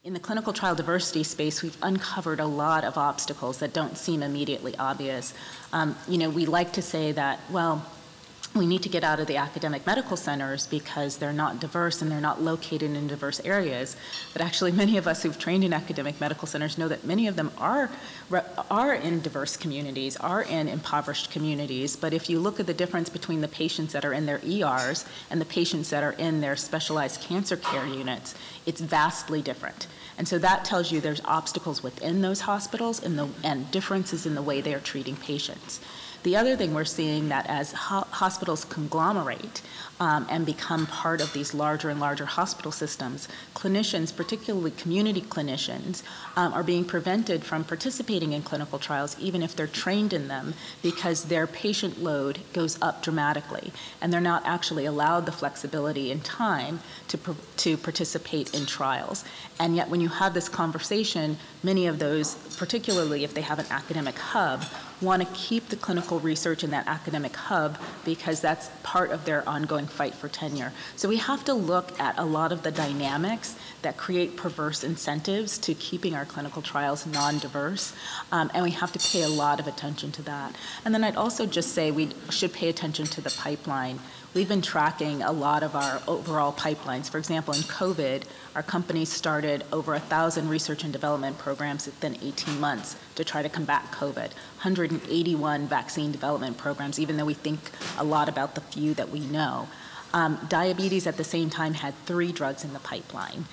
In the clinical trial diversity space, we've uncovered a lot of obstacles that don't seem immediately obvious. We like to say that, well, we need to get out of the academic medical centers because they're not diverse and they're not located in diverse areas. But actually, many of us who've trained in academic medical centers know that many of them are in diverse communities, are in impoverished communities. But if you look at the difference between the patients that are in their ERs and the patients that are in their specialized cancer care units, it's vastly different. And so that tells you there's obstacles within those hospitals and differences in the way they are treating patients. The other thing we're seeing that as hospitals conglomerate and become part of these larger and larger hospital systems, clinicians, particularly community clinicians, are being prevented from participating in clinical trials even if they're trained in them because their patient load goes up dramatically and they're not actually allowed the flexibility and time to participate in trials. And yet when you have this conversation, many of those, particularly if they have an academic hub, want to keep the clinical research in that academic hub because that's part of their ongoing fight for tenure. So we have to look at a lot of the dynamics that create perverse incentives to keeping our clinical trials non-diverse, and we have to pay a lot of attention to that. And then I'd also just say we should pay attention to the pipeline. We've been tracking a lot of our overall pipelines. For example, in COVID, our company started over 1,000 research and development programs within 18 months to try to combat COVID. 181 vaccine development programs, even though we think a lot about the few that we know. Diabetes at the same time had 3 drugs in the pipeline.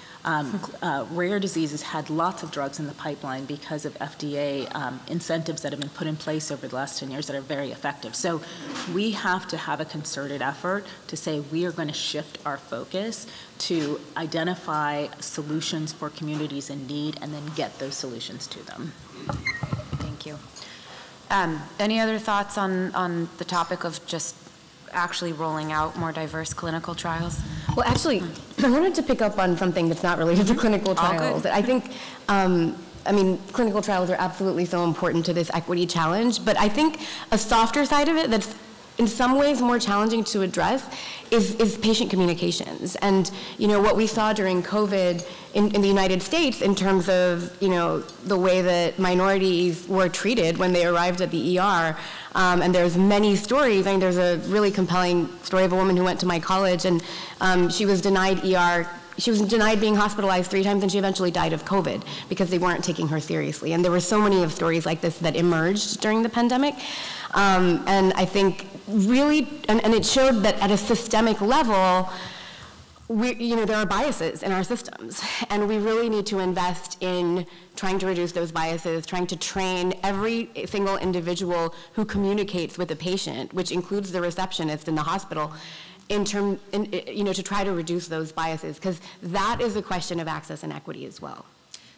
Rare diseases had lots of drugs in the pipeline because of FDA incentives that have been put in place over the last 10 years that are very effective. So we have to have a concerted effort to say we are going to shift our focus to identify solutions for communities in need and then get those solutions to them. Thank you. Any other thoughts on the topic of just actually rolling out more diverse clinical trials? Well, actually, I wanted to pick up on something that's not related to clinical trials. I think, clinical trials are absolutely so important to this equity challenge, but I think a softer side of it that's in some ways more challenging to address is patient communications. And, what we saw during COVID in the United States in terms of, the way that minorities were treated when they arrived at the ER. And there's many stories. I mean, there's a really compelling story of a woman who went to my college and she was denied she was denied being hospitalized 3 times and she eventually died of COVID because they weren't taking her seriously. And there were so many of stories like this that emerged during the pandemic. And I think really, and it showed that at a systemic level, there are biases in our systems, and we really need to invest in trying to reduce those biases, trying to train every single individual who communicates with a patient, which includes the receptionist in the hospital, to try to reduce those biases, because that is a question of access and equity as well.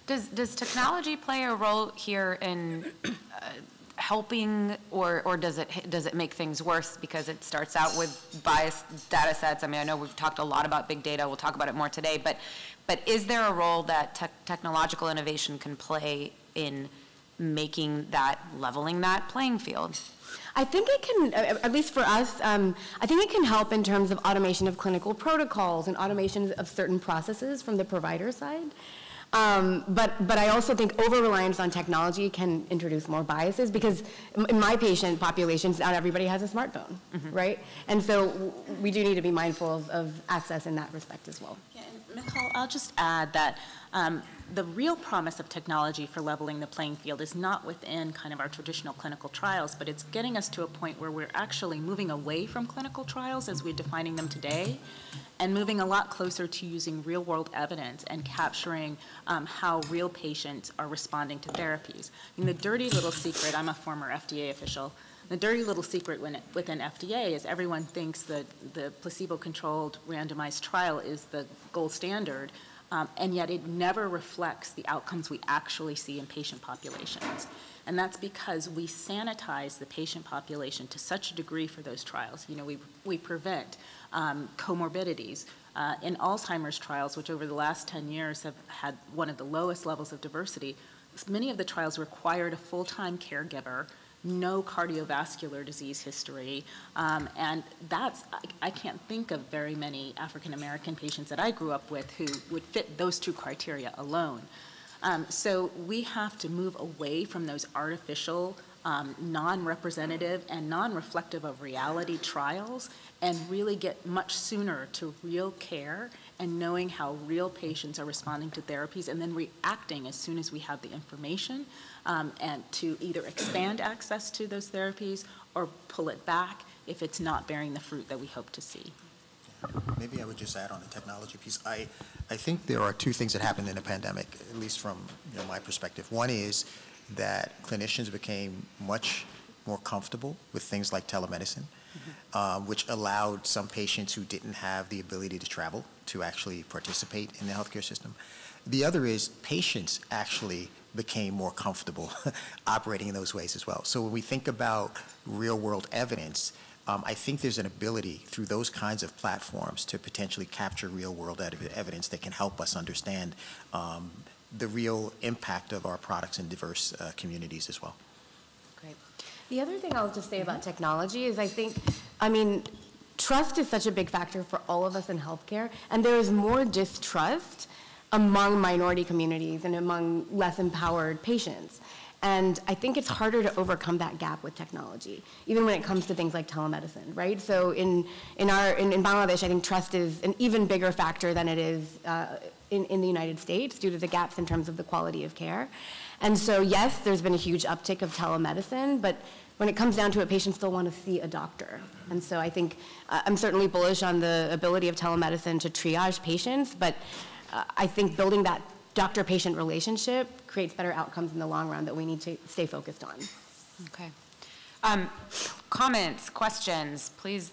Does technology play a role here in helping, or does it make things worse because it starts out with biased data sets? I mean, I know we've talked a lot about big data. We'll talk about it more today, but is there a role that technological innovation can play in leveling that playing field? I think it can, at least for us, I think it can help in terms of automation of clinical protocols and automation of certain processes from the provider side. But I also think over-reliance on technology can introduce more biases because in my patient populations, not everybody has a smartphone, right? And so we do need to be mindful of access in that respect as well. Yeah, and Michal, I'll just add that the real promise of technology for leveling the playing field is not within kind of our traditional clinical trials, but it's getting us to a point where we're actually moving away from clinical trials as we're defining them today and moving a lot closer to using real-world evidence and capturing how real patients are responding to therapies. I mean, the dirty little secret, I'm a former FDA official, the dirty little secret within FDA is everyone thinks that the placebo-controlled randomized trial is the gold standard, and yet it never reflects the outcomes we actually see in patient populations. And that's because we sanitize the patient population to such a degree for those trials. We prevent comorbidities. In Alzheimer's trials, which over the last 10 years have had one of the lowest levels of diversity, many of the trials required a full-time caregiver no cardiovascular disease history, and I can't think of very many African American patients that I grew up with who would fit those two criteria alone. So we have to move away from those artificial, non-representative and non-reflective of reality trials and really get much sooner to real care and knowing how real patients are responding to therapies and then reacting as soon as we have the information, and to either expand access to those therapies or pull it back if it's not bearing the fruit that we hope to see. Maybe I would just add on the technology piece. I think there are two things that happened in the pandemic, at least from my perspective. One is that clinicians became much more comfortable with things like telemedicine, which allowed some patients who didn't have the ability to travel to actually participate in the healthcare system. The other is patients actually became more comfortable operating in those ways as well. So when we think about real-world evidence, I think there's an ability through those kinds of platforms to potentially capture real-world evidence that can help us understand the real impact of our products in diverse communities as well. Great. The other thing I'll just say about technology is trust is such a big factor for all of us in healthcare, and there is more distrust among minority communities and among less empowered patients. And I think it's harder to overcome that gap with technology, even when it comes to things like telemedicine, right? So in Bangladesh, I think trust is an even bigger factor than it is in the United States due to the gaps in terms of the quality of care. And so yes, there's been a huge uptick of telemedicine, but when it comes down to it, patients still want to see a doctor. And so I think I'm certainly bullish on the ability of telemedicine to triage patients, but I think building that doctor-patient relationship creates better outcomes in the long run that we need to stay focused on. Okay. Comments, questions, please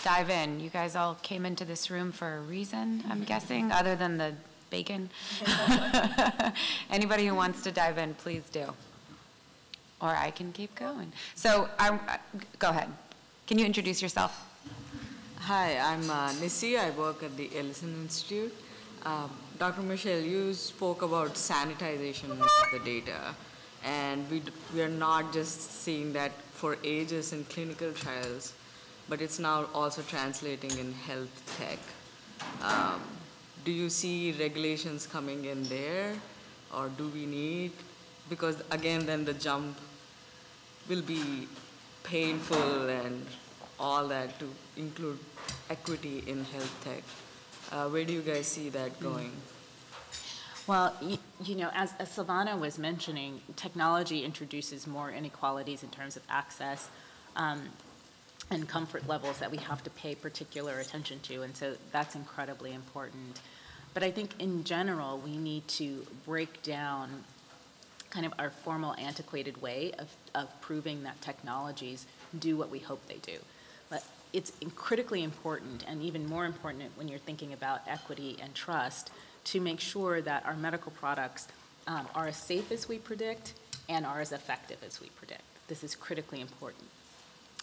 dive in. You guys all came into this room for a reason, I'm guessing, other than the bacon. Anybody who wants to dive in, please do. Or I can keep going. So go ahead. Can you introduce yourself? Hi, I'm Nissi. I work at the Ellison Institute. Dr. Michal, you spoke about sanitization of the data, and we are not just seeing that for ages in clinical trials, but it's now also translating in health tech. Do you see regulations coming in there, or do we need, because again, then the jump will be painful and all that to include equity in health tech. Where do you guys see that going? Well, as Sylvana was mentioning, technology introduces more inequalities in terms of access and comfort levels that we have to pay particular attention to, and so that's incredibly important. But I think in general, we need to break down kind of our formal antiquated way of proving that technologies do what we hope they do. But it's critically important, and even more important when you're thinking about equity and trust, to make sure that our medical products are as safe as we predict and are as effective as we predict. This is critically important.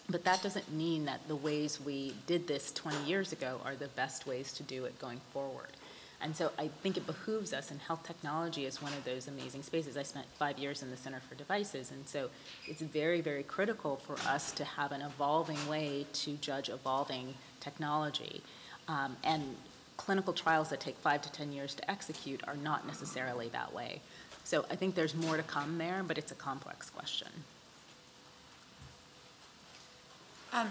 But that doesn't mean that the ways we did this 20 years ago are the best ways to do it going forward. And so I think it behooves us, and health technology is one of those amazing spaces. I spent 5 years in the Center for Devices, and so it's very, very critical for us to have an evolving way to judge evolving technology. And clinical trials that take 5 to 10 years to execute are not necessarily that way. So I think there's more to come there, but it's a complex question. I'm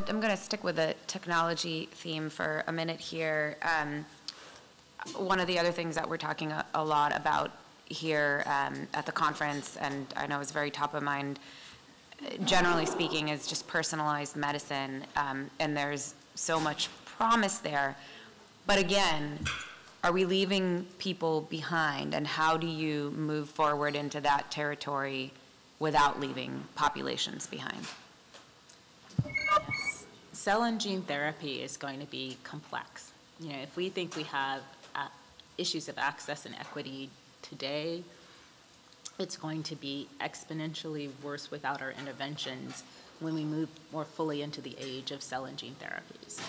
going to stick with the technology theme for a minute here. One of the other things that we're talking a lot about here at the conference, and I know is very top of mind, generally speaking, is just personalized medicine, and there's so much promise there. But again, are we leaving people behind, and how do you move forward into that territory without leaving populations behind? Yes. Cell and gene therapy is going to be complex. If we think we have issues of access and equity today, it's going to be exponentially worse without our interventions when we move more fully into the age of cell and gene therapies.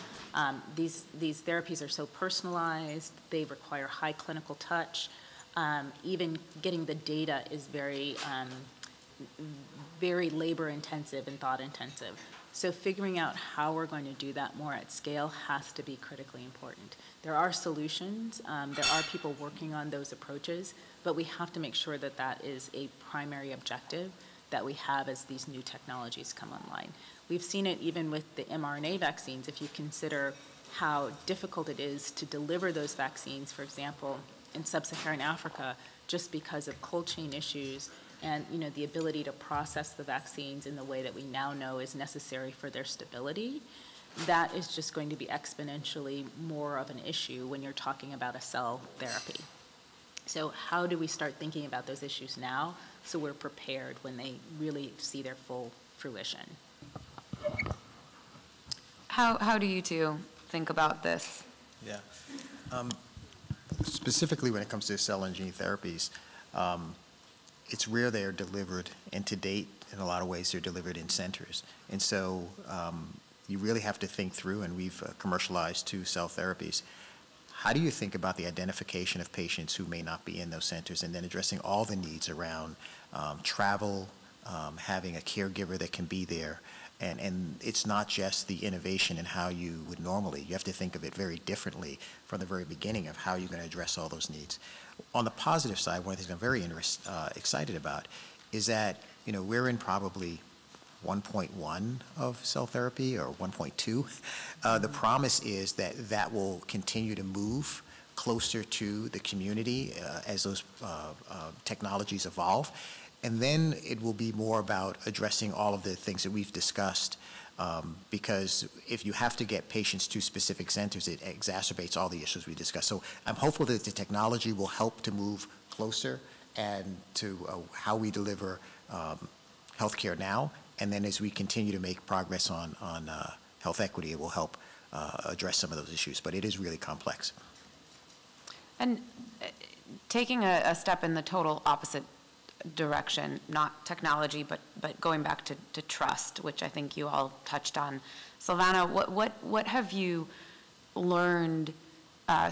These therapies are so personalized, they require high clinical touch. Even getting the data is very very labor intensive and thought intensive. So figuring out how we're going to do that more at scale has to be critically important. There are solutions, there are people working on those approaches, but we have to make sure that that is a primary objective that we have as these new technologies come online. We've seen it even with the mRNA vaccines. If you consider how difficult it is to deliver those vaccines, for example, in sub-Saharan Africa, just because of cold chain issues and the ability to process the vaccines in the way that we now know is necessary for their stability, that is just going to be exponentially more of an issue when you're talking about a cell therapy. So how do we start thinking about those issues now so we're prepared when they really see their full fruition? How do you two think about this? Yeah. Specifically when it comes to cell and gene therapies, it's rare they are delivered, and to date, in a lot of ways, they're delivered in centers. And so you really have to think through, and we've commercialized 2 cell therapies. How do you think about the identification of patients who may not be in those centers, and then addressing all the needs around travel, having a caregiver that can be there? And it's not just the innovation in how you would normally. You have to think of it very differently from the very beginning of how you're going to address all those needs. On the positive side, one of the things I'm very excited about is that we're in probably 1.1 of cell therapy, or 1.2. The promise is that that will continue to move closer to the community as those technologies evolve. And then it will be more about addressing all of the things that we've discussed, because if you have to get patients to specific centers, it exacerbates all the issues we discussed. So I'm hopeful that the technology will help to move closer and to how we deliver healthcare now. And then as we continue to make progress on health equity, it will help address some of those issues. But it is really complex. And taking a step in the total opposite direction, not technology, but going back to trust, which I think you all touched on. Sylvana, what have you learned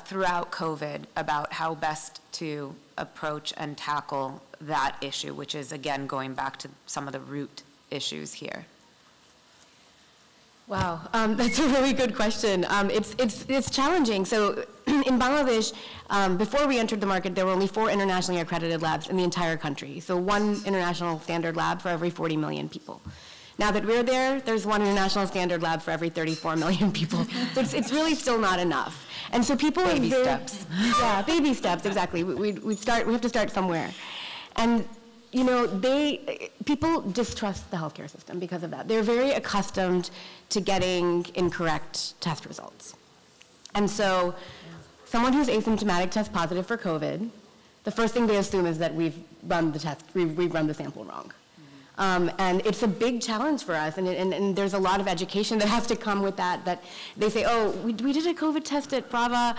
throughout COVID about how best to approach and tackle that issue, which is, again, going back to some of the root issues here? Wow, that's a really good question. It's challenging. So in Bangladesh, before we entered the market, there were only 4 internationally accredited labs in the entire country. So 1 international standard lab for every 40 million people. Now that we're there, there's 1 international standard lab for every 34 million people. So it's really still not enough. And so people baby steps. Yeah, baby steps, exactly. We have to start somewhere. And people distrust the healthcare system because of that. They're very accustomed to getting incorrect test results. And so someone who's asymptomatic tests positive for COVID, the first thing they assume is that we've run the test, we've run the sample wrong. And it's a big challenge for us, and there's a lot of education that has to come with that they say, oh, we did a COVID test at Praava,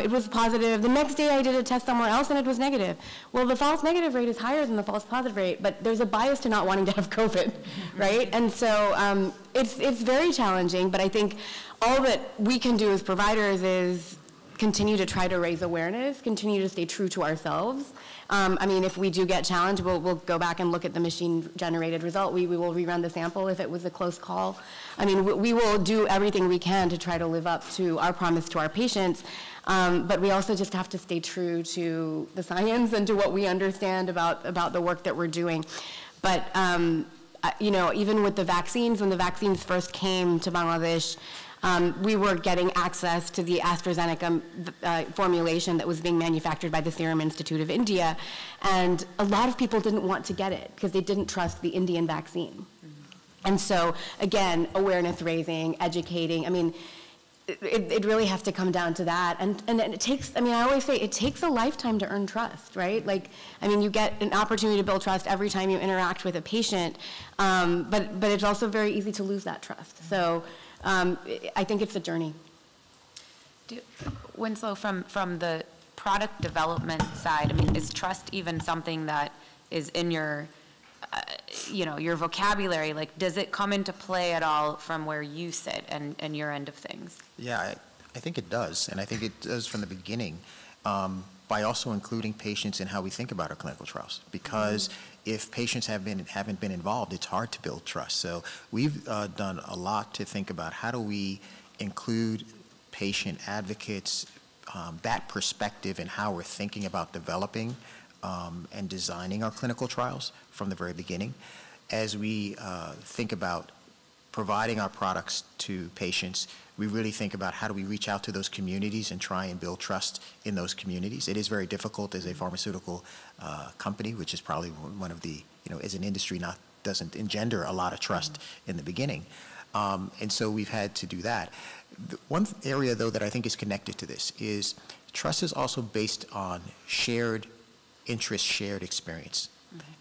it was positive. The next day I did a test somewhere else and it was negative. Well, the false negative rate is higher than the false positive rate, but there's a bias to not wanting to have COVID, right? And so it's very challenging, but I think all that we can do as providers is continue to try to raise awareness, continue to stay true to ourselves. I mean, if we do get challenged, we'll go back and look at the machine-generated result. We will rerun the sample if it was a close call. I mean, we will do everything we can to try to live up to our promise to our patients, but we also just have to stay true to the science and to what we understand about the work that we're doing. But, even with the vaccines, when the vaccines first came to Bangladesh, we were getting access to the AstraZeneca formulation that was being manufactured by the Serum Institute of India, and a lot of people didn't want to get it because they didn't trust the Indian vaccine. Mm-hmm. And so, again, awareness raising, educating, I mean, it really has to come down to that. And it takes, I always say, it takes a lifetime to earn trust, right? You get an opportunity to build trust every time you interact with a patient, but it's also very easy to lose that trust. So, I think it's a journey. Winslow, from the product development side, is trust even something that is in your, your vocabulary? Does it come into play at all from where you sit and your end of things? Yeah, I think it does, and I think it does from the beginning. by also including patients in how we think about our clinical trials. Because if patients haven't been involved, it's hard to build trust. So we've done a lot to think about how do we include patient advocates, that perspective in how we're thinking about developing and designing our clinical trials from the very beginning. As we think about providing our products to patients, we really think about how do we reach out to those communities and try and build trust in those communities. It is very difficult as a pharmaceutical company, which is probably one of the, as an industry, doesn't engender a lot of trust in the beginning. And so we've had to do that. One area, though, that I think is connected to this is trust is also based on shared interest, shared experience.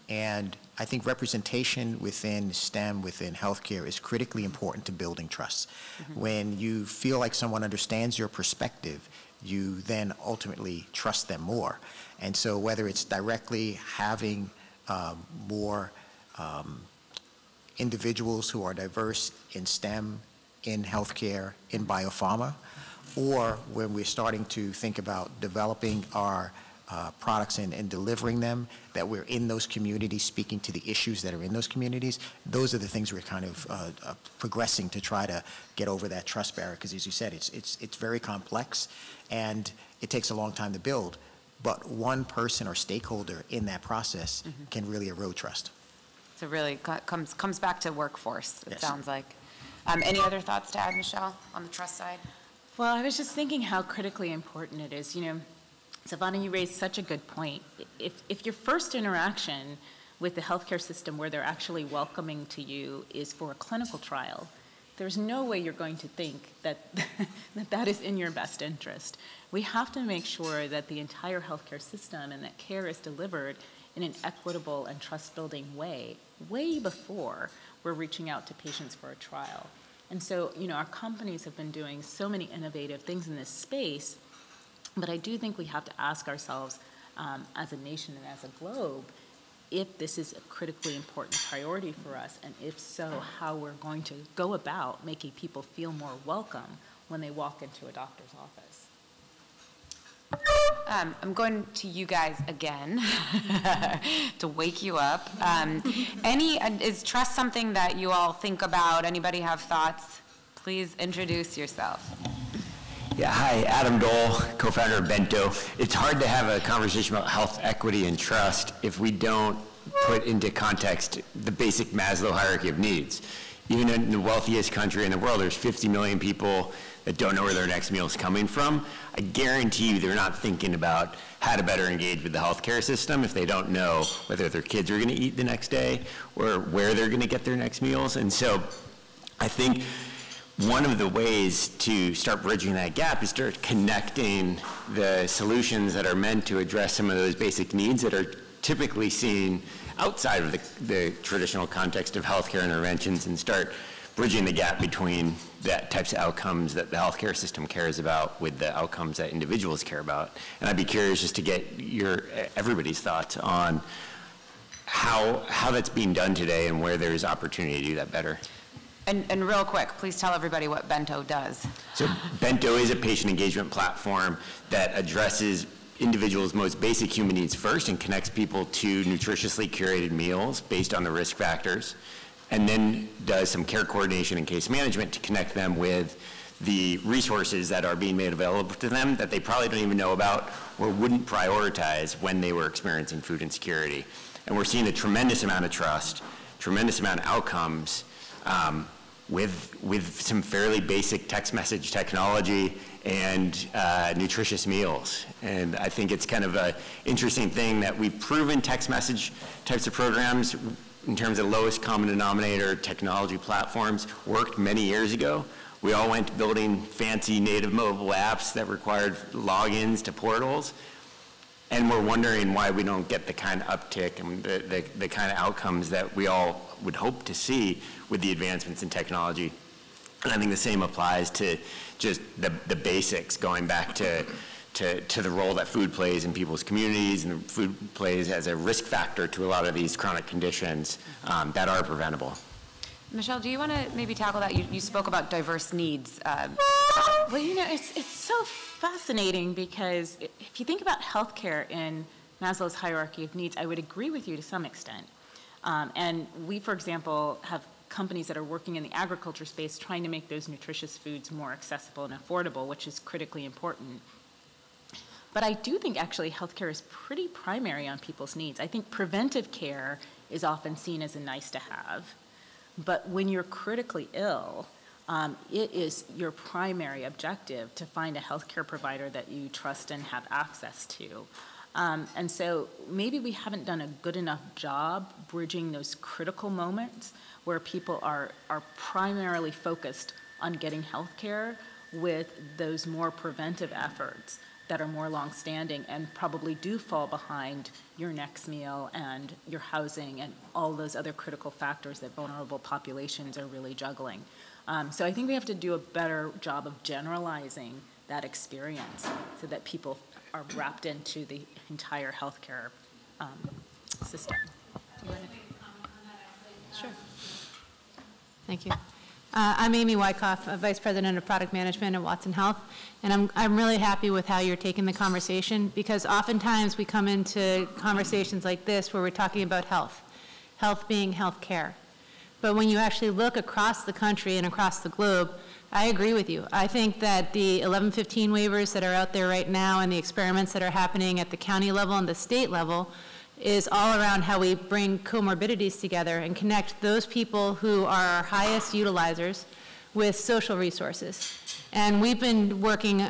And I think representation within STEM, within healthcare, is critically important to building trust. When you feel like someone understands your perspective, you then ultimately trust them more. And so whether it's directly having more individuals who are diverse in STEM, in healthcare, in biopharma, or when we're starting to think about developing our products and delivering them, that we're in those communities, speaking to the issues that are in those communities. Those are the things we're kind of progressing to try to get over that trust barrier, because as you said, it's very complex and it takes a long time to build, but one person or stakeholder in that process can really erode trust. So really comes back to workforce, it Yes. sounds like. Any other thoughts to add, Michal, on the trust side? Well, I was just thinking how critically important it is. Sylvana, you raised such a good point. If your first interaction with the healthcare system where they're actually welcoming to you is for a clinical trial, there's no way you're going to think that that is in your best interest. We have to make sure that the entire healthcare system and that care is delivered in an equitable and trust-building way before we're reaching out to patients for a trial. And so, our companies have been doing so many innovative things in this space, but I do think we have to ask ourselves, as a nation and as a globe, if this is a critically important priority for us, and if so, how we're going to go about making people feel more welcome when they walk into a doctor's office. I'm going to you guys again to wake you up. Is trust something that you all think about? Anybody have thoughts? Please introduce yourself. Yeah, hi, Adam Dole, co-founder of Bento. It's hard to have a conversation about health equity and trust if we don't put into context the basic Maslow hierarchy of needs. Even in the wealthiest country in the world, there's 50 million people that don't know where their next meal is coming from. I guarantee you they're not thinking about how to better engage with the healthcare system if they don't know whether their kids are going to eat the next day or where they're going to get their next meals. And so I think one of the ways to start bridging that gap is start connecting the solutions that are meant to address some of those basic needs that are typically seen outside of the traditional context of healthcare interventions, and start bridging the gap between the types of outcomes that the healthcare system cares about with the outcomes that individuals care about. And I'd be curious just to get everybody's thoughts on how that's being done today and where there's opportunity to do that better. And real quick, please tell everybody what Bento does. So Bento is a patient engagement platform that addresses individuals' most basic human needs first and connects people to nutritiously curated meals based on the risk factors, and then does some care coordination and case management to connect them with the resources that are being made available to them that they probably don't even know about or wouldn't prioritize when they were experiencing food insecurity. And we're seeing a tremendous amount of trust, tremendous amount of outcomes with some fairly basic text message technology and nutritious meals. And I think it's kind of an interesting thing that we've proven text message types of programs in terms of lowest common denominator technology platforms worked many years ago. We all went to building fancy native mobile apps that required logins to portals. And we're wondering why we don't get the kind of uptick and the kind of outcomes that we all would hope to see with the advancements in technology. And I think the same applies to just the basics, going back to the role that food plays in people's communities, and the food plays as a risk factor to a lot of these chronic conditions that are preventable. Michelle, do you want to maybe tackle that? You spoke about diverse needs. Well, you know, it's so fascinating because if you think about healthcare in Maslow's hierarchy of needs, I would agree with you to some extent. And we, for example, have companies that are working in the agriculture space trying to make those nutritious foods more accessible and affordable, which is critically important. But I do think actually healthcare is pretty primary on people's needs. I think preventive care is often seen as a nice to have. But when you're critically ill, it is your primary objective to find a healthcare provider that you trust and have access to. And so maybe we haven't done a good enough job bridging those critical moments where people are primarily focused on getting healthcare with those more preventive efforts that are more longstanding and probably do fall behind your next meal and your housing and all those other critical factors that vulnerable populations are really juggling. So I think we have to do a better job of generalizing that experience so that people are wrapped into the entire healthcare system. Sure. Thank you. I'm Amy Wyckoff, Vice President of Product Management at Watson Health, and I'm really happy with how you're taking the conversation, because oftentimes we come into conversations like this where we're talking about health being health care. But when you actually look across the country and across the globe, I agree with you. I think that the 1115 waivers that are out there right now and the experiments that are happening at the county level and the state level is all around how we bring comorbidities together and connect those people who are our highest utilizers with social resources. And we've been working,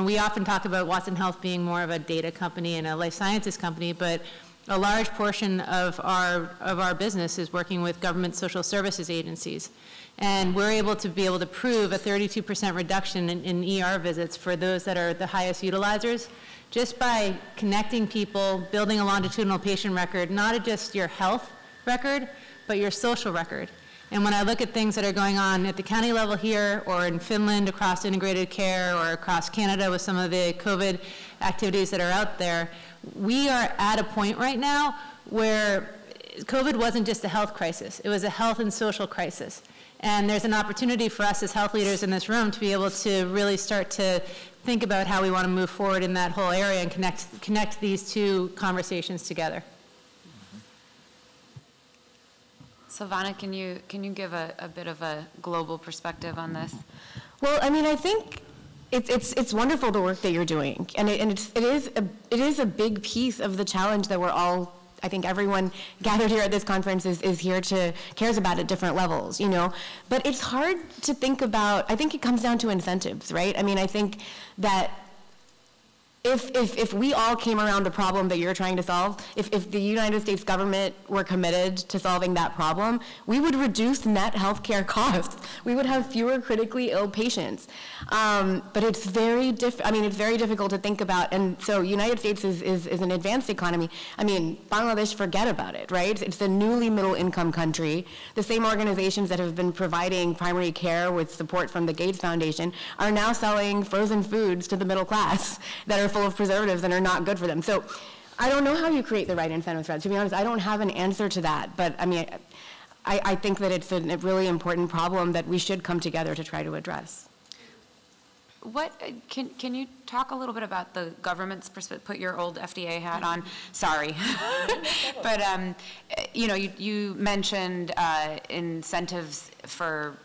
we often talk about Watson Health being more of a data company and a life sciences company, but a large portion of our business is working with government social services agencies. And we're able to prove a 32% reduction in ER visits for those that are the highest utilizers, just by connecting people, building a longitudinal patient record, not just your health record, but your social record. And when I look at things that are going on at the county level here, or in Finland across integrated care, or across Canada with some of the COVID activities that are out there, we are at a point right now where COVID wasn't just a health crisis, it was a health and social crisis. And there's an opportunity for us as health leaders in this room to be able to really start to think about how we want to move forward in that whole area and connect these two conversations together. Sylvana, can you give a bit of a global perspective on this? Well, I mean, I think it's wonderful the work that you're doing, and it is a big piece of the challenge that we're all. I think everyone gathered here at this conference is here cares about at different levels, you know. But it's hard to think about. I think it comes down to incentives, right? I mean, I think that if we all came around a problem that you're trying to solve, if the United States government were committed to solving that problem, we would reduce net healthcare costs. We would have fewer critically ill patients. But it's very difficult to think about. And so United States is an advanced economy. I mean, Bangladesh, forget about it, right? It's a newly middle income country. The same organizations that have been providing primary care with support from the Gates Foundation are now selling frozen foods to the middle class that are full of preservatives and are not good for them. So I don't know how you create the right incentives for that. To be honest, I don't have an answer to that. But I mean, I think that it's a really important problem that we should come together to try to address. What can you talk a little bit about the government's perspective? Put your old FDA hat on. Sorry, but you mentioned incentives for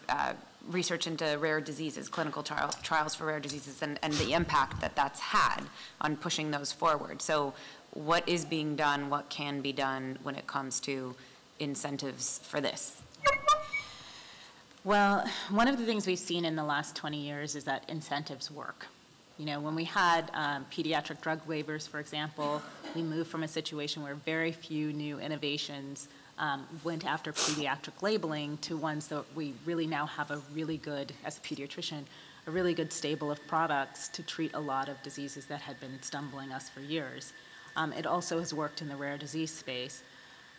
research into rare diseases, clinical trials for rare diseases, and the impact that that's had on pushing those forward. So, what is being done? What can be done when it comes to incentives for this? Well, one of the things we've seen in the last 20 years is that incentives work. You know, when we had pediatric drug waivers, for example, we moved from a situation where very few new innovations went after pediatric labeling to ones that we really now have a really good, as a pediatrician, a really good stable of products to treat a lot of diseases that had been stumbling us for years. It also has worked in the rare disease space.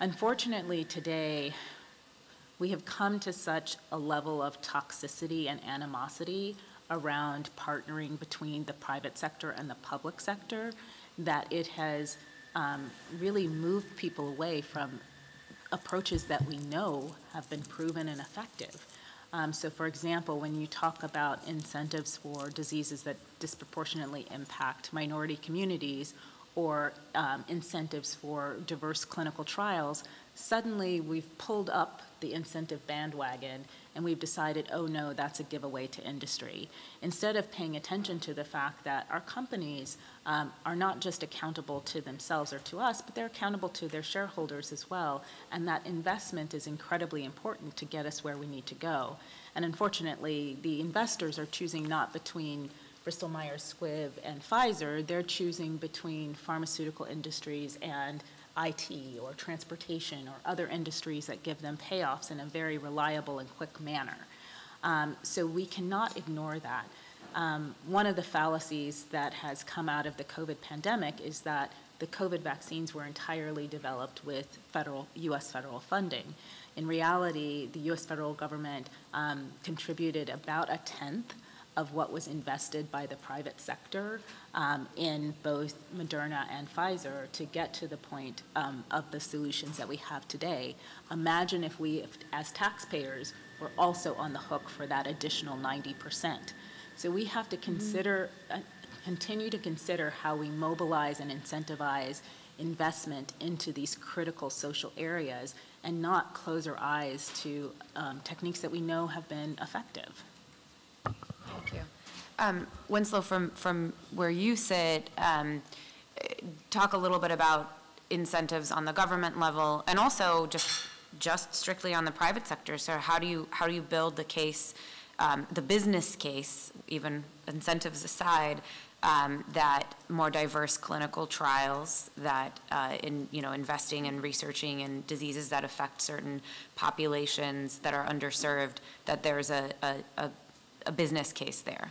Unfortunately, today, we have come to such a level of toxicity and animosity around partnering between the private sector and the public sector that it has really moved people away from approaches that we know have been proven and effective. So for example, when you talk about incentives for diseases that disproportionately impact minority communities, or incentives for diverse clinical trials, suddenly we've pulled up the incentive bandwagon and we've decided, oh no, that's a giveaway to industry. Instead of paying attention to the fact that our companies are not just accountable to themselves or to us, but they're accountable to their shareholders as well, and that investment is incredibly important to get us where we need to go. And unfortunately, the investors are choosing not between Bristol Myers Squibb and Pfizer, they're choosing between pharmaceutical industries and IT or transportation or other industries that give them payoffs in a very reliable and quick manner. So we cannot ignore that. One of the fallacies that has come out of the COVID pandemic is that the COVID vaccines were entirely developed with U.S. federal funding. In reality, the U.S. federal government contributed about 1/10 of what was invested by the private sector in both Moderna and Pfizer to get to the point of the solutions that we have today. Imagine if we, as taxpayers, were also on the hook for that additional 90%. So we have to consider, continue to consider how we mobilize and incentivize investment into these critical social areas and not close our eyes to techniques that we know have been effective. Thank you. Winslow, from where you sit, talk a little bit about incentives on the government level and also just strictly on the private sector. So how do you build the case, the business case, even incentives aside, that more diverse clinical trials, that investing and researching in diseases that affect certain populations that are underserved, that there's a business case there?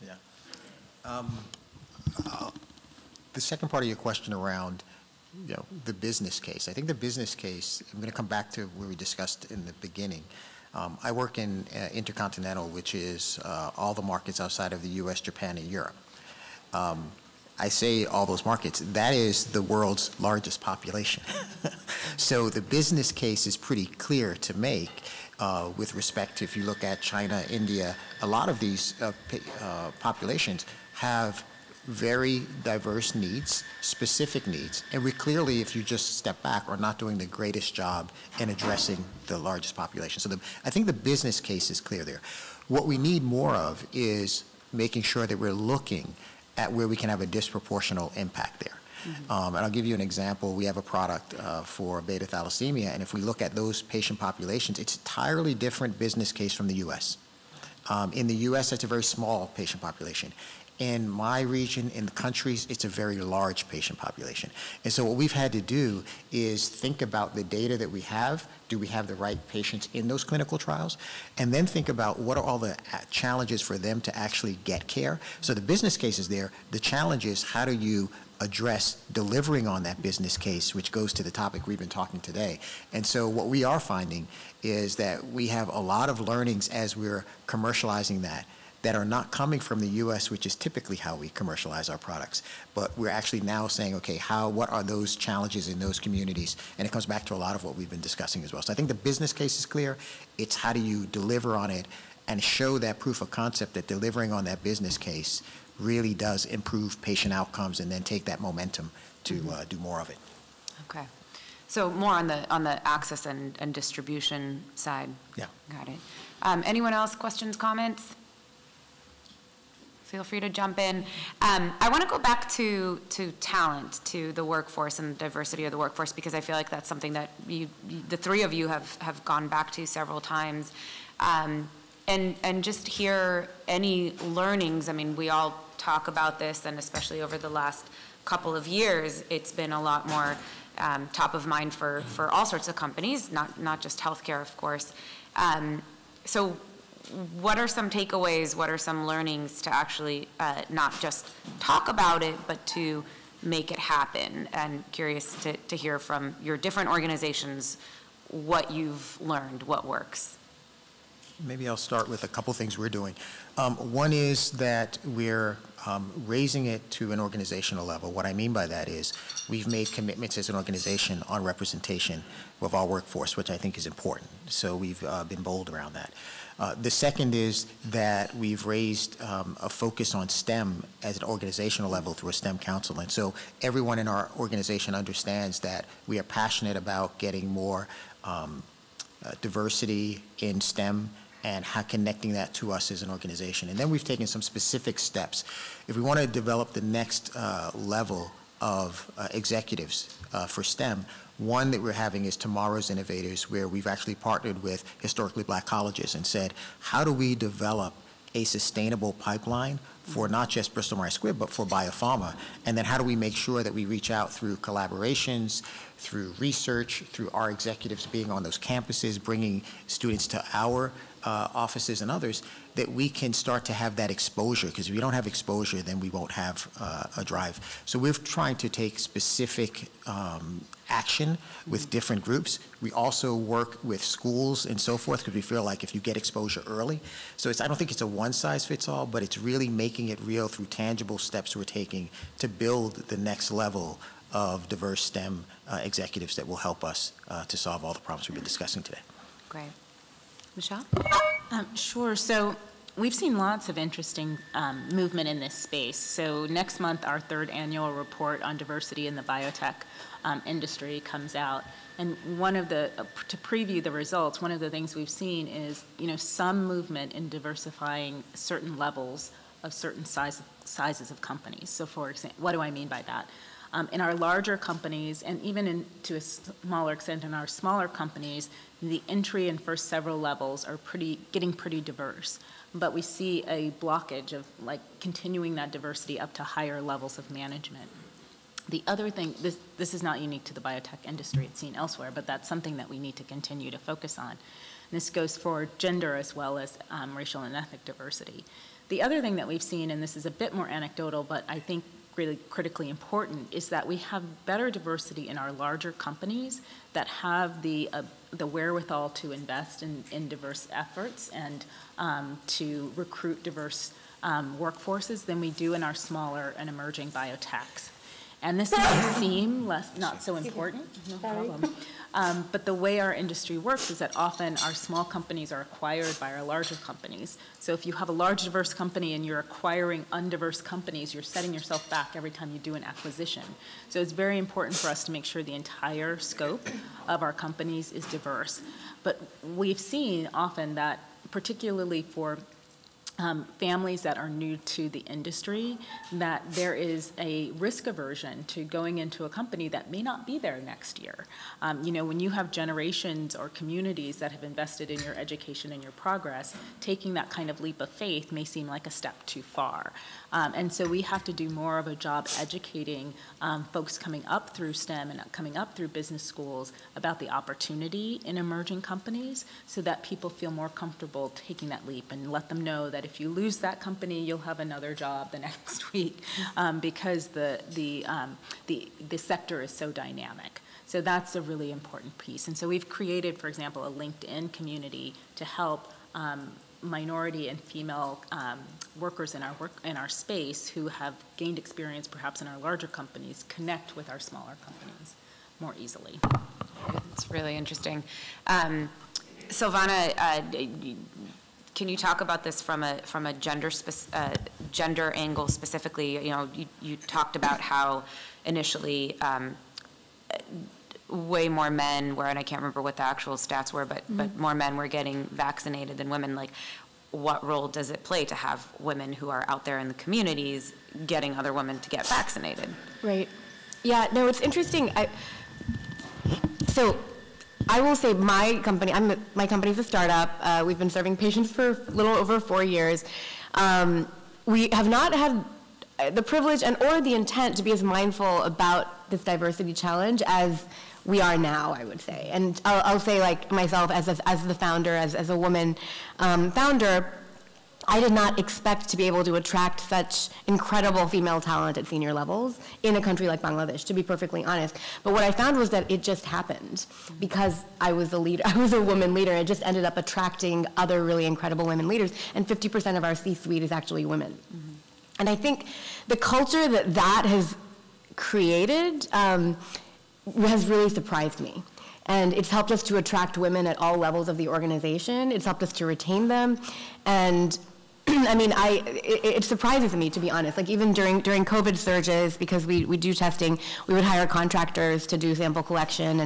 Yeah. The second part of your question around, the business case. I think the business case, I'm going to come back to where we discussed in the beginning. I work in Intercontinental, which is all the markets outside of the US, Japan, and Europe. I say all those markets, that is the world's largest population. So the business case is pretty clear to make with respect to, if you look at China, India, a lot of these populations have very diverse needs, specific needs, and we clearly, if you just step back, are not doing the greatest job in addressing the largest population. So I think the business case is clear there. What we need more of is making sure that we're looking at where we can have a disproportional impact there. And I'll give you an example. We have a product for beta thalassemia, and if we look at those patient populations, it's entirely different business case from the US. In the US, it's a very small patient population. In my region, in the countries, it's a very large patient population. And so what we've had to do is think about the data that we have. Do we have the right patients in those clinical trials? And then think about what are all the challenges for them to actually get care. So the business case is there. The challenge is, how do you address delivering on that business case, which goes to the topic we've been talking today. And so what we are finding is that we have a lot of learnings as we're commercializing that are not coming from the US, which is typically how we commercialize our products. But we're actually now saying, okay, what are those challenges in those communities? And it comes back to a lot of what we've been discussing as well. So I think the business case is clear. It's how do you deliver on it and show that proof of concept that delivering on that business case really does improve patient outcomes, and then take that momentum to do more of it. Okay. So more on the access and distribution side. Yeah. Got it. Anyone else, questions, comments? Feel free to jump in. I want to go back to talent, to the workforce and diversity of the workforce, because I feel like that's something that the three of you have gone back to several times. And just hear any learnings. I mean, we all talk about this, and especially over the last couple of years, it's been a lot more top of mind for all sorts of companies, not just healthcare, of course. So what are some takeaways? What are some learnings to actually not just talk about it, but to make it happen? And curious to hear from your different organizations what you've learned, what works. Maybe I'll start with a couple things we're doing. One is that we're raising it to an organizational level. What I mean by that is we've made commitments as an organization on representation of our workforce, which I think is important. So we've been bold around that. The second is that we've raised a focus on STEM as an organizational level through a STEM council. And so everyone in our organization understands that we are passionate about getting more diversity in STEM and how connecting that to us as an organization. And then we've taken some specific steps. If we want to develop the next level of executives for STEM, one that we're having is Tomorrow's Innovators, where we've actually partnered with historically black colleges and said, how do we develop a sustainable pipeline for not just Bristol Myers Squibb, but for biopharma? And then how do we make sure that we reach out through collaborations, through research, through our executives being on those campuses, bringing students to our offices and others, that we can start to have that exposure, because if we don't have exposure, then we won't have a drive. So we're trying to take specific action with different groups. We also work with schools and so forth, because we feel like if you get exposure early, so I don't think it's a one-size-fits-all, but it's really making it real through tangible steps we're taking to build the next level of diverse STEM executives that will help us to solve all the problems we've been discussing today. Great. Michal? Sure. So we've seen lots of interesting movement in this space. So next month, our third annual report on diversity in the biotech industry comes out. And one of the, to preview the results, one of the things we've seen is, some movement in diversifying certain levels of certain sizes of companies. So for example, what do I mean by that? In our larger companies, and even to a smaller extent in our smaller companies, the entry and first several levels are getting pretty diverse. But we see a blockage of continuing that diversity up to higher levels of management. The other thing, this is not unique to the biotech industry, it's seen elsewhere, but that's something that we need to continue to focus on. And this goes for gender as well as racial and ethnic diversity. The other thing that we've seen, and this is a bit more anecdotal, but I think really critically important, is that we have better diversity in our larger companies that have the wherewithal to invest in diverse efforts and to recruit diverse workforces than we do in our smaller and emerging biotechs. And this may seem not so important, no problem. But the way our industry works is that often our small companies are acquired by our larger companies. So if you have a large diverse company and you're acquiring undiverse companies, you're setting yourself back every time you do an acquisition. So it's very important for us to make sure the entire scope of our companies is diverse. But we've seen often that, particularly for families that are new to the industry, that there is a risk aversion to going into a company that may not be there next year. When you have generations or communities that have invested in your education and your progress, taking that kind of leap of faith may seem like a step too far. And so we have to do more of a job educating folks coming up through STEM and coming up through business schools about the opportunity in emerging companies, so that people feel more comfortable taking that leap, and let them know that if you lose that company, you'll have another job the next week, because the sector is so dynamic. So that's a really important piece. And so we've created, for example, a LinkedIn community to help minority and female workers in our space who have gained experience perhaps in our larger companies connect with our smaller companies more easily. It's really interesting. Sylvana, can you talk about this from a gender angle specifically? You talked about how initially way more men were, and I can't remember what the actual stats were, but more men were getting vaccinated than women. What role does it play to have women who are out there in the communities getting other women to get vaccinated? Right. Yeah, no, it's interesting. So I will say my company's a startup. We've been serving patients for a little over 4 years. We have not had the privilege or the intent to be as mindful about this diversity challenge as we are now, I would say. And I'll say, myself as the founder, as a woman founder, I did not expect to be able to attract such incredible female talent at senior levels in a country like Bangladesh, to be perfectly honest. But what I found was that it just happened because I was a leader. I was a woman leader. It just ended up attracting other really incredible women leaders. And 50% of our C-suite is actually women. Mm-hmm. And I think the culture that has created has really surprised me. And it's helped us to attract women at all levels of the organization. It's helped us to retain them. And I mean, it surprises me, to be honest. Like even during COVID surges, because we do testing, we would hire contractors to do sample collection,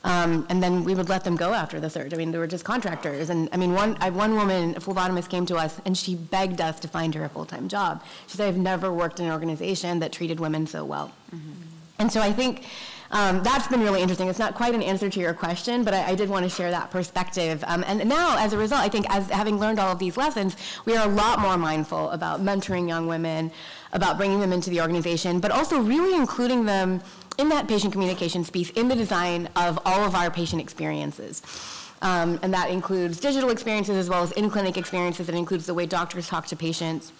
and then we would let them go after the surge. I mean, they were just contractors. And I mean, one woman, a phlebotomist, came to us and she begged us to find her a full-time job. She said, I've never worked in an organization that treated women so well. Mm-hmm. And so I think that's been really interesting. It's not quite an answer to your question, but I did want to share that perspective. And now, as a result, I think as having learned all of these lessons, we are a lot more mindful about mentoring young women, about bringing them into the organization, but also really including them in that patient communications piece, in the design of all of our patient experiences. And that includes digital experiences as well as in-clinic experiences. It includes the way doctors talk to patients.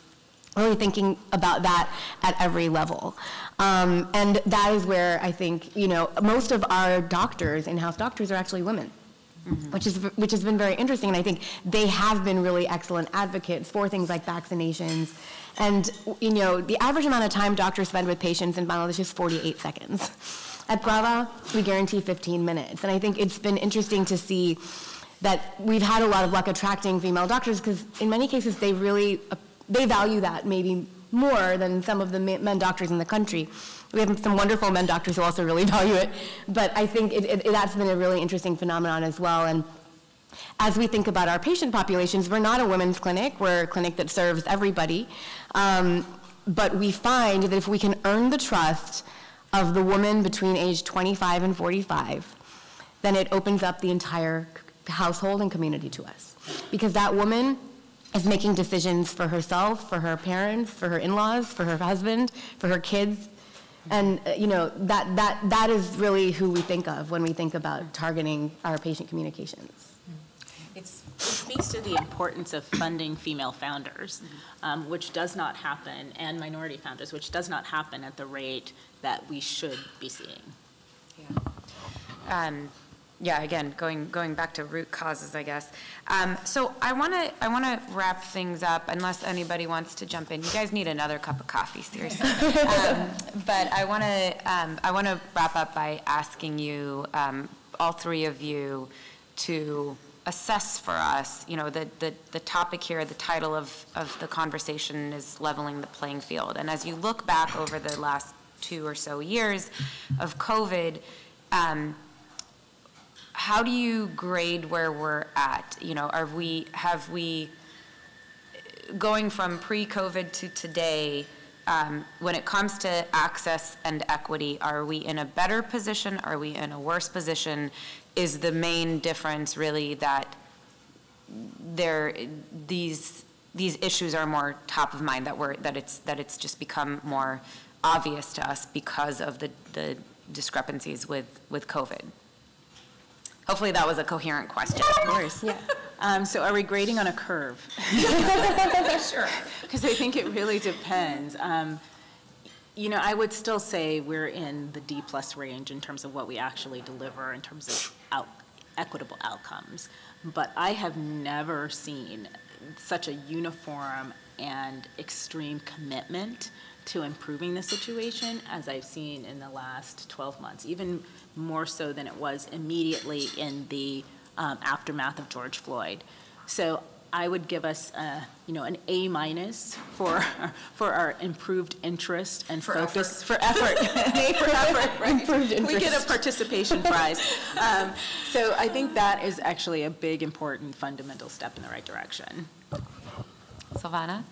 Really thinking about that at every level. And that is where I think, most of our doctors, in-house doctors, are actually women, mm-hmm. which has been very interesting. And I think they have been really excellent advocates for things like vaccinations. And, the average amount of time doctors spend with patients in Bangladesh is 48 seconds. At Praava, we guarantee 15 minutes. And I think it's been interesting to see that we've had a lot of luck attracting female doctors because in many cases they value that maybe more than some of the men doctors in the country. We have some wonderful men doctors who also really value it, but I think that's been a really interesting phenomenon as well. And as we think about our patient populations, we're not a women's clinic, we're a clinic that serves everybody, but we find that if we can earn the trust of the woman between age 25 and 45, then it opens up the entire household and community to us. Because that woman is making decisions for herself, for her parents, for her in-laws, for her husband, for her kids. And that is really who we think of when we think about targeting our patient communications. It speaks to the importance of funding female founders, which does not happen, and minority founders, which does not happen at the rate that we should be seeing. Yeah. Again, going back to root causes, I guess. So I want to wrap things up, unless anybody wants to jump in. You guys need another cup of coffee, seriously. But I want to wrap up by asking you, all three of you, to assess for us. The topic here, the title of the conversation is leveling the playing field. And as you look back over the last 2 or so years of COVID. How do you grade where we're at? Have we going from pre-COVID to today, when it comes to access and equity, are we in a better position? Are we in a worse position? Is the main difference really that these issues are more top of mind, that it's just become more obvious to us because of the discrepancies with COVID? Hopefully that was a coherent question. Of course. Yeah. So are we grading on a curve? Sure. Because I think it really depends. I would still say we're in the D+ range in terms of what we actually deliver in terms of equitable outcomes. But I have never seen such a uniform and extreme commitment to improving the situation as I've seen in the last 12 months, even more so than it was immediately in the aftermath of George Floyd. So I would give us, an A- for our improved interest and focus for effort. A for effort, right? Improved interest. We get a participation prize. So I think that is actually a big, important, fundamental step in the right direction. Sylvana?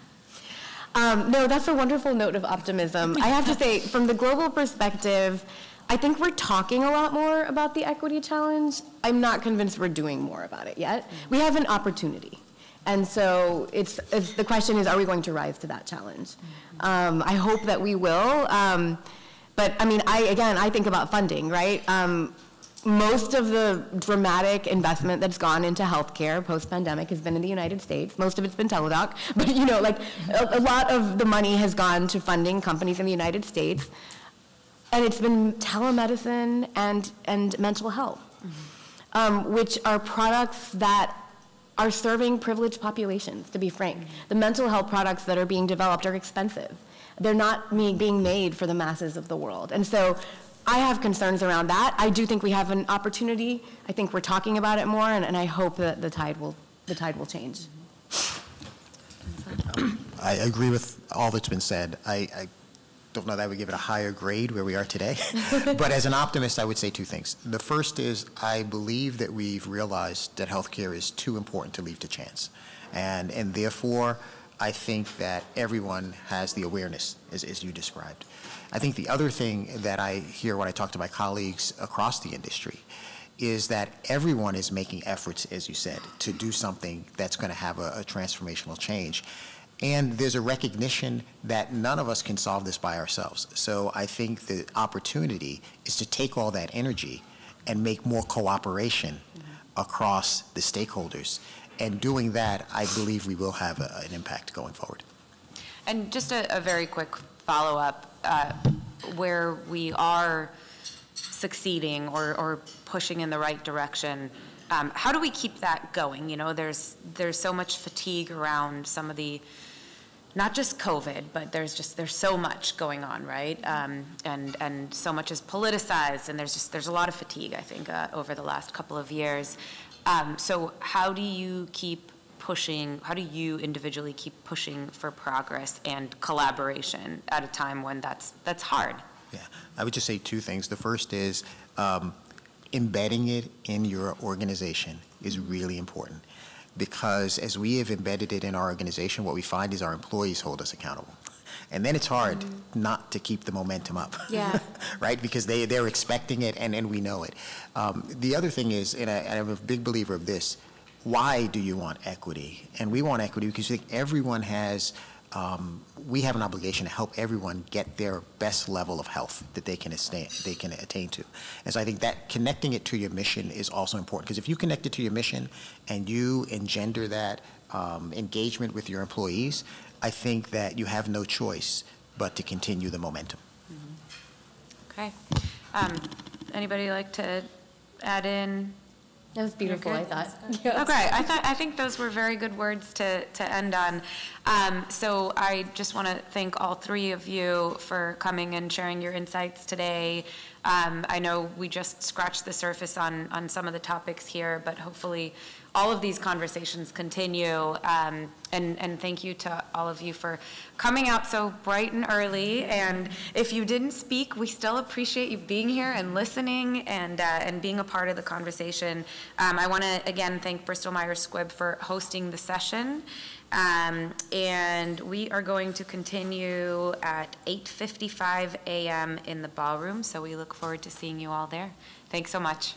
No, that's a wonderful note of optimism. I have to say, from the global perspective, I think we're talking a lot more about the equity challenge. I'm not convinced we're doing more about it yet. We have an opportunity. And so the question is, are we going to rise to that challenge? I hope that we will. But I mean, I think about funding, right? most of the dramatic investment that's gone into healthcare post-pandemic has been in the United States. Most of it's been teledoc, but you know, like a lot of the money has gone to funding companies in the United States, and it's been telemedicine and mental health, which are products that are serving privileged populations, to be frank. The mental health products that are being developed are expensive. They're not being made for the masses of the world. And so I have concerns around that. I do think we have an opportunity. I think we're talking about it more, and I hope that the tide will change. I agree with all that's been said. I don't know that I would give it a higher grade where we are today. But as an optimist, I would say two things. The first is I believe that we've realized that healthcare is too important to leave to chance. And therefore, I think that everyone has the awareness, as you described. I think the other thing that I hear when I talk to my colleagues across the industry is that everyone is making efforts, as you said, to do something that's going to have a transformational change. And there's a recognition that none of us can solve this by ourselves. So I think the opportunity is to take all that energy and make more cooperation across the stakeholders. And doing that, I believe we will have an impact going forward. And just a very quick follow-up, where we are succeeding or pushing in the right direction, how do we keep that going? You know, there's so much fatigue around some of the, not just COVID, but there's so much going on, right? And so much is politicized, and there's a lot of fatigue, I think, over the last couple of years. So how do you keep pushing, how do you individually keep pushing for progress and collaboration at a time when that's hard? Yeah, I would just say two things. The first is embedding it in your organization is really important, because as we have embedded it in our organization, what we find is our employees hold us accountable. And then it's hard not to keep the momentum up, right? Because they're expecting it, and we know it. The other thing is, and I'm a big believer of this, why do you want equity? And we want equity because we think everyone has, we have an obligation to help everyone get their best level of health that they can attain to. And so I think that connecting it to your mission is also important, because if you connect it to your mission and you engender that engagement with your employees, I think that you have no choice but to continue the momentum. Okay. Anybody like to add in? That was beautiful, I thought. Okay, I think those were very good words to end on. So I just want to thank all three of you for coming and sharing your insights today. I know we just scratched the surface on some of the topics here, but hopefully all of these conversations continue. And thank you to all of you for coming out so bright and early. And if you didn't speak, we still appreciate you being here and listening and being a part of the conversation. I want to again thank Bristol Myers Squibb for hosting the session. And we are going to continue at 8:55 a.m. in the ballroom. So we look forward to seeing you all there. Thanks so much.